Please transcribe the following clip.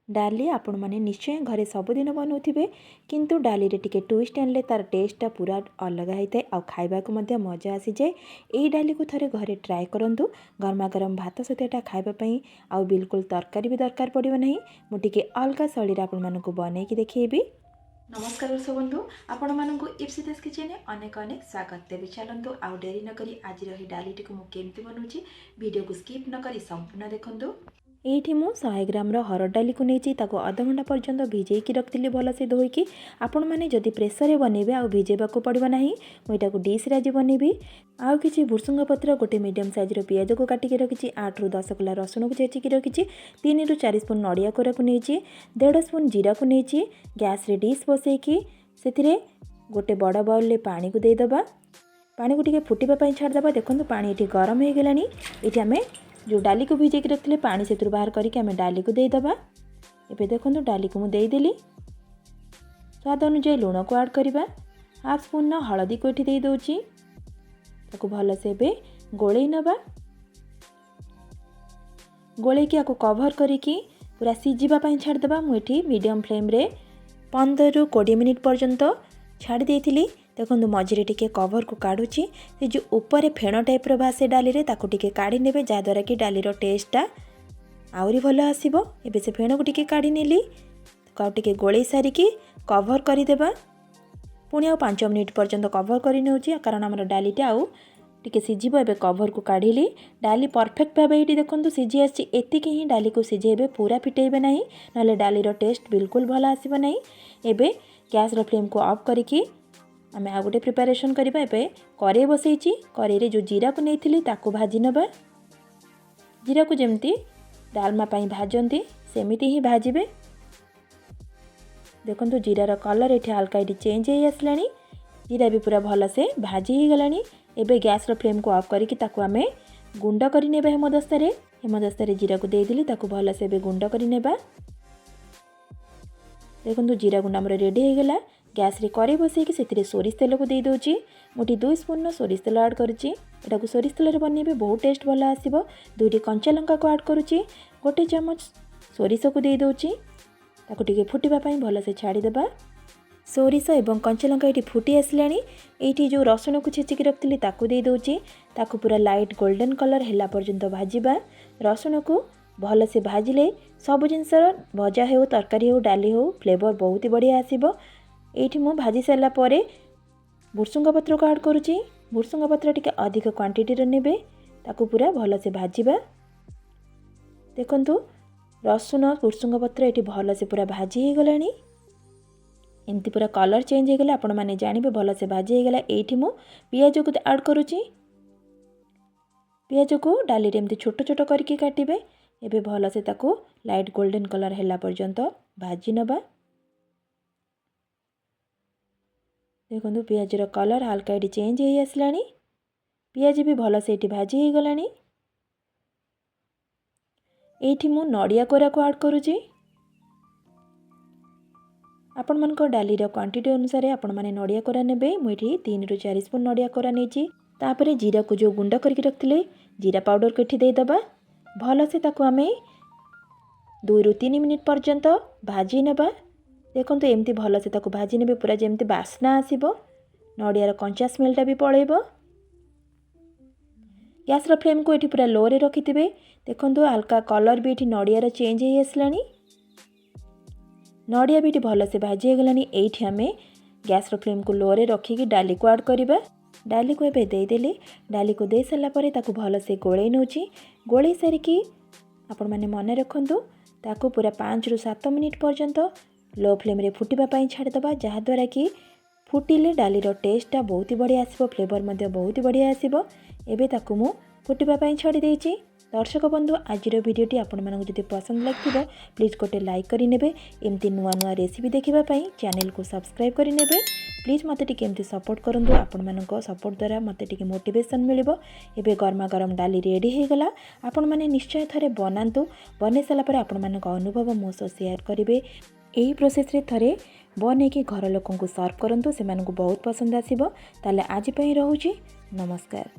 डाली आपण मैंने निश्चय घरे सबुदिन बनाऊे किंतु डाली रे टिके ट्विस्ट आनले तार टेस्टा पूरा अलग होता है। खाइबा को मध्य मजा आसी जाए। यही डाली को थरे घरे ट्राए करूँ। गरमा गरम भात सहित यहाँ खाइबापी आउ बिल्कुल तरकारी भी दरकार पड़ो ना। मुझे अलग शैली आपण मानक बनईकी देखी। नमस्कार दर्शक बंधु, आपण मानक इप्सिता किचन अनेक अनेक स्वागत। तेज चलतु आउ डेरी नक आज रही डालीटी को मुझे बनाऊँगी। वीडियो को स्किप नक संपूर्ण देखूँ। ये मु 100 ग्राम हरड़ डाली को नहीं आधा घंटा पर्यंत भिजेकी रखी भलसे धोईकी। आपण मैंने जदि प्रेसर बनइबे आ भिजेबा पड़ो ना। मुझे डिश आज बनइबी। आउ कि भुर्सुंगा पत्र गोटे मीडियम साइज पियाज को काटिकी रखी। 8 ରୁ 10 कला रसुण को छेचिकी रखी। 3 ରୁ 4 स्पून नड़िया कोरा को नहीं। 1.5 स्पून जीरा को नहीं। गैस रे डिश बसैकी से गोटे बड़ बाउल में पानी को देदेबा। पानी को टिके फुटापी छाड़देबा। देखो पानी ये गरम हो गलानी। ये आम जो डाली को भिजेकी रखते पानी से बाहर करके आम डाली को देदेबा। एबे देखो डाली को मुझे देदेली। स्वाद अनुसार लुण को ऐड करवा। हाफ स्पून हलदी को ये देदे। भलसे गोलई नवा। गोलैकी आपको कभर करिकी पूरा सीझापी छाड़देबा। मुझे मीडियम फ्लेम रे 15 ରୁ 20 मिनिट पर्यंत छाड़ी देइथिली। देखो मझे टिके कभर को काढ़ुची। से जो ऊपर फेण टाइप भासे डाली रे ताकू टिके काढ़ी नेबे जहाँद्वारा कि डालीर टेस्टा आउरी भल आसीबो। एबे से फेण को टिके काढ़ी नेली। टिके गोलई सारिकी कभर करदेबा। पुणी आ 5 मिनिट पर्यंत कभर कर नउची कारण हमर डालीटा आउ टिके सिझिबो। एबे कभर को काढ़िली। डाली परफेक्ट भाबे ये देखो सिझी आसी। एतिकी ही डाली को सिझेबे, पूरा फिटेबे नहीं नाले डालीर टेस्ट बिल्कुल भल आसीबो नहीं। एबे गैस रो फ्लेम को ऑफ करिकी आम आ गोटे प्रिपरेशन करबा। एबे कड़ाई बसैची। कड़ाई रे जो जीरा को नहीं ताकू भाजी नबा। जीरा को जेमती डालमा पाई भाजंती सेमिति ही भाजिबे। देखो जीरार कलर ये हल्का ये चेंज हो आसलानी। जीरा भी पूरा भल से भाजी हो गलानी। एबे गैस रो फ्लेम को ऑफ करिकी ताकू आमे गुंड करि नेबा। हेमदस्ता रे जीरा को देदेली ताकू भल से गुंड करि नेबा। देखो जीरा गुंड आमर रेडी हो गला। गैस रे कड़ाई बसैकी से सोरिष तेल को दे दोची। मुठी 2 स्पून सोरिष तेल ऐड करुच्ची। एटा को सोरिष तेल बनइबे बहुत टेस्ट भल आसीबो। 2टी कंचा लंका को ऐड करुच्ची। गोटे चमच सोरिष को दे दोची। ताको टिके फुटिबा पई भल से छाड़ी देबा। सोरिष एवं कंचा लंका ये फुटी आसलानी। एठी जो रसुण को छेचिकी रखती ताकू दे दोची। ताकू पूरा लाइट गोल्डन कलर हैला पर्यंत भाजिबा। रसुण को भल से भाजिले सब जिनस भजा हो तरकारी हो डाली हो फ्लेवर बहुत ही बढ़िया आसीबो। एठी मु भाजी सारा परे भुर्सुंगा पत्र को ऐड करुच्ची। भुर्सुंगा पत्र टिके अधिक क्वांटिटी रे नेबे। ताकू पूरा भल से भाजिबा। देखंतु रसुण भुर्सुंगा पत्र ये भल से पूरा भाजी हो गलानी। एमती पूरा कलर चेंज हो गला आपण माने जानिबे भल से भाजी हो गला। एठी मु पियाज को ऐड करुच्ची। पियाज को डाली रे एमती छोट छोट करके काटिबे। एबे भल से ताकू लाइट गोल्डन कलर हैला पर्यंत भाजी नबा। देखो पियाज रो कलर हल्का ये चेंज हो आसलानी। पियाज भी भल से ये भाजी हो गलानी। एठी मु नड़िया कोरा को ऐड करुच्ची। आपण मन को डाली रो क्वांटिटी अनुसार आपण माने नड़िया कोरा नेबे। मुठी 3 ରୁ 4 स्पून नड़िया कोरा नेची। तापरे जीरा को जो गुंड करके रखथिले जीरा पाउडर को एठी दे दबा। भल से ताकू आमे 2 ରୁ 3 मिनिट पर्यंत भाजी नबा। देखो एमती भल से ताकू भाजी नेबे पूरा जेमती बास्ना आसीबो। नड़ियार कंचा स्मेलटा भी पळेबो। गैस रो फ्लेम को एठी पूरा लो रे रखिथिबे। देखो हल्का कलर भी एठी नड़ियार चेंज हो आसलानी। नड़िया भी भल से भाजी हो गलानी। एठी आमे गैस रो फ्लेम को लो रे रखिकी डाली को ऐड करबा। डाली को एबे देदेली। डाली को दे सारा परे ताकू भल से गोलई नउची। गोलई सारिकी आपण माने मने रखंतु ताकू पूरा 5 ରୁ 7 मिनिट पर्यंत लो फ्लेम रे फुटिबा पई छाड़देबा। जहाँद्वारा कि फुटिले डालीर टेस्टा बहुत ही बढ़िया आसीबो। फ्लेवर मध्य बहुत ही बढ़िया आसीबो। एबे ताकू मु फुटिबा पई छाड़ी देइची। दर्शक बंधु आज भिडियोटी आपण मानक जदि पसंद लगिथिबो प्लीज गोटे लाइक करि नेबे। एमती नुआ नुआ रेसिपी देखिबा पई चैनल को सब्सक्राइब करि नेबे। प्लीज मते टिके एमती सपोर्ट करंतु। आपण मानक सपोर्ट द्वारा मते टिके मोटिवेशन मिलिबो। एबे गरमा गरम डाली रेडी हो गला। आपण माने निश्चय थरे बनांतु। बने साला परे आपण मानक अनुभव मो सो शेयर करिवे। एही प्रोसेस रे थरे बनेकी घर लोकन को सर्व करंतु। से मानकु बहुत पसंद आसीबो। ताले आज पई रहूची। नमस्कार।